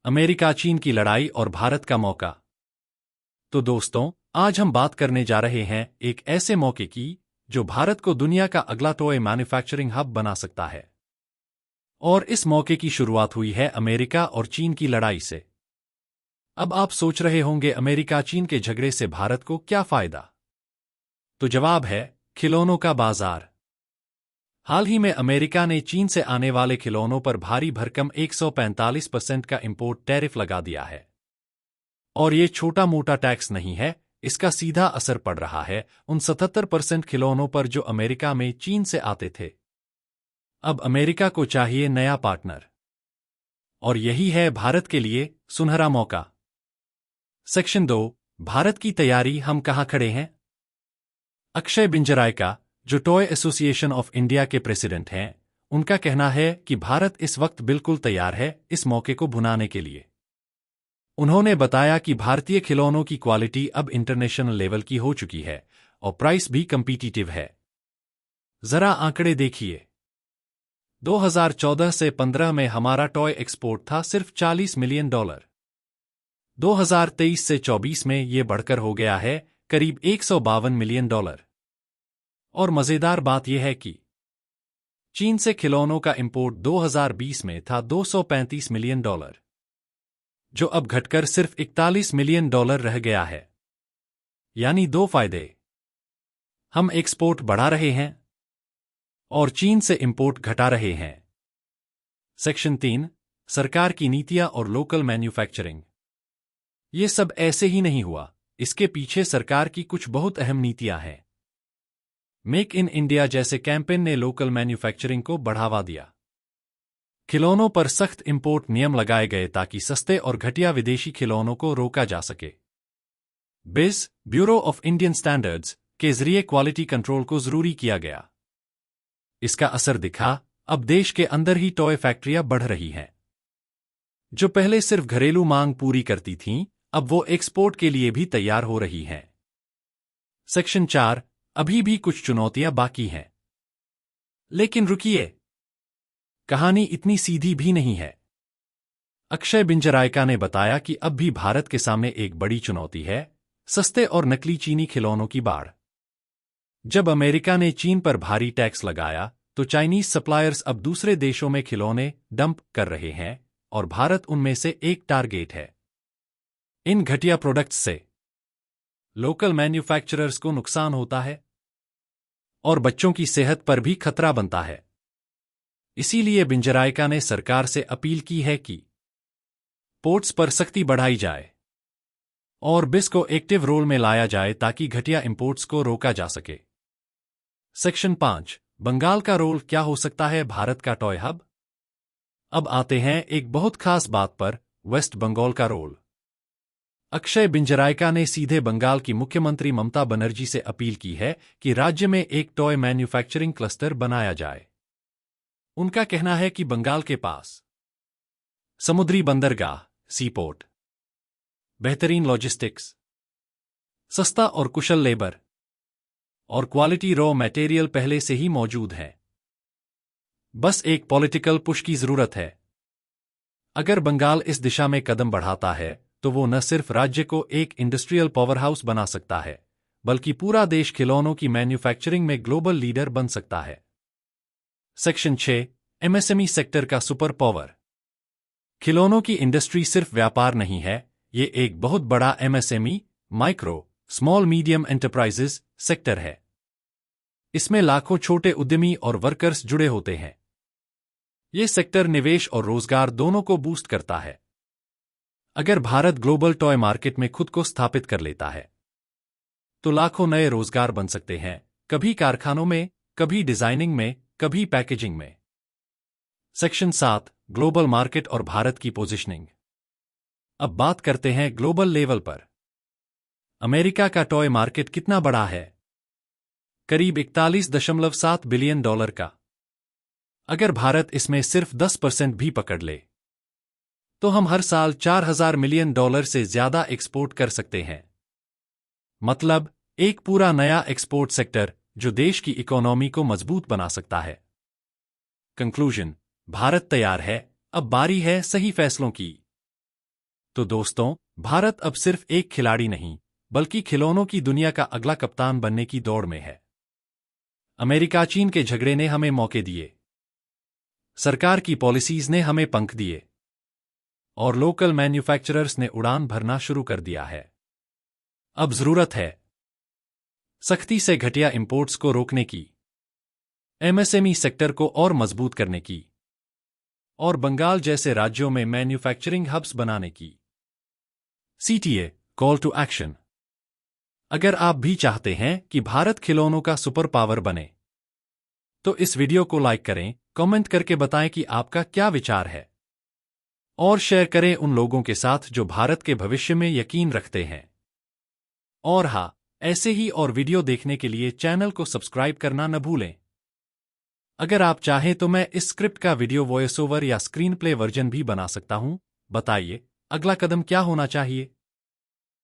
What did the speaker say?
America चीन की लड़ाई और भारत का मौका। तो दोस्तों, आज हम बात करने जा रहे हैं एक ऐसे मौके की जो भारत को दुनिया का अगला टॉय मैन्युफैक्चरिंग हब बना सकता है। और इस मौके की शुरुआत हुई है अमेरिका और चीन की लड़ाई से। अब आप सोच रहे होंगे, अमेरिका चीन के झगड़े से भारत को क्या फायदा? तो जवाब है खिलौनों का बाजार। हाल ही में अमेरिका ने चीन से आने वाले खिलौनों पर भारी भरकम 145% का इंपोर्ट टैरिफ लगा दिया है। और ये छोटा मोटा टैक्स नहीं है, इसका सीधा असर पड़ रहा है उन 77% खिलौनों पर जो अमेरिका में चीन से आते थे। अब अमेरिका को चाहिए नया पार्टनर, और यही है भारत के लिए सुनहरा मौका। सेक्शन 2, भारत की तैयारी, हम कहां खड़े हैं? अक्षय बिंजरायका, जो टॉय एसोसिएशन ऑफ इंडिया के प्रेसिडेंट हैं, उनका कहना है कि भारत इस वक्त बिल्कुल तैयार है इस मौके को भुनाने के लिए। उन्होंने बताया कि भारतीय खिलौनों की क्वालिटी अब इंटरनेशनल लेवल की हो चुकी है और प्राइस भी कम्पिटिटिव है। जरा आंकड़े देखिए। 2014 से 15 में हमारा टॉय एक्सपोर्ट था सिर्फ $40 मिलियन। 2023 से 24 में ये बढ़कर हो गया है करीब $152 मिलियन। और मजेदार बात यह है कि चीन से खिलौनों का इंपोर्ट 2020 में था $235 मिलियन, जो अब घटकर सिर्फ $41 मिलियन रह गया है। यानी दो फायदे, हम एक्सपोर्ट बढ़ा रहे हैं और चीन से इंपोर्ट घटा रहे हैं। सेक्शन 3, सरकार की नीतियां और लोकल मैन्युफैक्चरिंग। ये सब ऐसे ही नहीं हुआ, इसके पीछे सरकार की कुछ बहुत अहम नीतियां हैं। मेक इन इंडिया जैसे कैंपेन ने लोकल मैन्युफैक्चरिंग को बढ़ावा दिया। खिलौनों पर सख्त इंपोर्ट नियम लगाए गए ताकि सस्ते और घटिया विदेशी खिलौनों को रोका जा सके। बिस, ब्यूरो ऑफ इंडियन स्टैंडर्ड्स, के जरिए क्वालिटी कंट्रोल को जरूरी किया गया। इसका असर दिखा, अब देश के अंदर ही टॉय फैक्ट्रियां बढ़ रही हैं। जो पहले सिर्फ घरेलू मांग पूरी करती थीं, अब वो एक्सपोर्ट के लिए भी तैयार हो रही हैं। सेक्शन 4, अभी भी कुछ चुनौतियां बाकी हैं। लेकिन रुकिए, कहानी इतनी सीधी भी नहीं है। अक्षय बिंजरायका ने बताया कि अब भी भारत के सामने एक बड़ी चुनौती है, सस्ते और नकली चीनी खिलौनों की बाढ़। जब अमेरिका ने चीन पर भारी टैक्स लगाया, तो चाइनीज सप्लायर्स अब दूसरे देशों में खिलौने डंप कर रहे हैं, और भारत उनमें से एक टारगेट है। इन घटिया प्रोडक्ट्स से लोकल मैन्युफैक्चरर्स को नुकसान होता है और बच्चों की सेहत पर भी खतरा बनता है। इसीलिए बिंजरायका ने सरकार से अपील की है कि पोर्ट्स पर सख्ती बढ़ाई जाए और बिस को एक्टिव रोल में लाया जाए ताकि घटिया इंपोर्ट्स को रोका जा सके। सेक्शन 5, बंगाल का रोल क्या हो सकता है भारत का टॉय हब? अब आते हैं एक बहुत खास बात पर, वेस्ट बंगाल का रोल। अक्षय बिंजरायका ने सीधे बंगाल की मुख्यमंत्री ममता बनर्जी से अपील की है कि राज्य में एक टॉय मैन्युफैक्चरिंग क्लस्टर बनाया जाए। उनका कहना है कि बंगाल के पास समुद्री बंदरगाह, सीपोर्ट, बेहतरीन लॉजिस्टिक्स, सस्ता और कुशल लेबर और क्वालिटी रॉ मटेरियल पहले से ही मौजूद है। बस एक पॉलिटिकल पुश की जरूरत है। अगर बंगाल इस दिशा में कदम बढ़ाता है, तो वो न सिर्फ राज्य को एक इंडस्ट्रियल पावरहाउस बना सकता है, बल्कि पूरा देश खिलौनों की मैन्युफैक्चरिंग में ग्लोबल लीडर बन सकता है। सेक्शन 6, एमएसएमई सेक्टर का सुपर पावर। खिलौनों की इंडस्ट्री सिर्फ व्यापार नहीं है, ये एक बहुत बड़ा MSME, micro, small medium enterprises sector है। इसमें लाखों छोटे उद्यमी और वर्कर्स जुड़े होते हैं। ये सेक्टर निवेश और रोजगार दोनों को बूस्ट करता है। अगर भारत ग्लोबल टॉय मार्केट में खुद को स्थापित कर लेता है, तो लाखों नए रोजगार बन सकते हैं, कभी कारखानों में, कभी डिजाइनिंग में, कभी पैकेजिंग में। सेक्शन 7, ग्लोबल मार्केट और भारत की पोजीशनिंग। अब बात करते हैं ग्लोबल लेवल पर। अमेरिका का टॉय मार्केट कितना बड़ा है? करीब $41.7 बिलियन का। अगर भारत इसमें सिर्फ 10% भी पकड़ ले, तो हम हर साल $4,000 मिलियन से ज्यादा एक्सपोर्ट कर सकते हैं। मतलब एक पूरा नया एक्सपोर्ट सेक्टर जो देश की इकोनॉमी को मजबूत बना सकता है। कंक्लूजन, भारत तैयार है, अब बारी है सही फैसलों की। तो दोस्तों, भारत अब सिर्फ एक खिलाड़ी नहीं, बल्कि खिलौनों की दुनिया का अगला कप्तान बनने की दौड़ में है। अमेरिका चीन के झगड़े ने हमें मौके दिए, सरकार की पॉलिसीज ने हमें पंख दिए, और लोकल मैन्युफैक्चरर्स ने उड़ान भरना शुरू कर दिया है। अब जरूरत है सख्ती से घटिया इंपोर्ट्स को रोकने की, एमएसएमई सेक्टर को और मजबूत करने की, और बंगाल जैसे राज्यों में मैन्युफैक्चरिंग हब्स बनाने की। CTA call to action. अगर आप भी चाहते हैं कि भारत खिलौनों का सुपर पावर बने, तो इस वीडियो को लाइक करें, कमेंट करके बताएं कि आपका क्या विचार है, और शेयर करें उन लोगों के साथ जो भारत के भविष्य में यकीन रखते हैं। और हाँ, ऐसे ही और वीडियो देखने के लिए चैनल को सब्सक्राइब करना न भूलें। अगर आप चाहें तो मैं इस स्क्रिप्ट का वीडियो वॉइस ओवर या स्क्रीन प्ले वर्जन भी बना सकता हूं। बताइए, अगला कदम क्या होना चाहिए?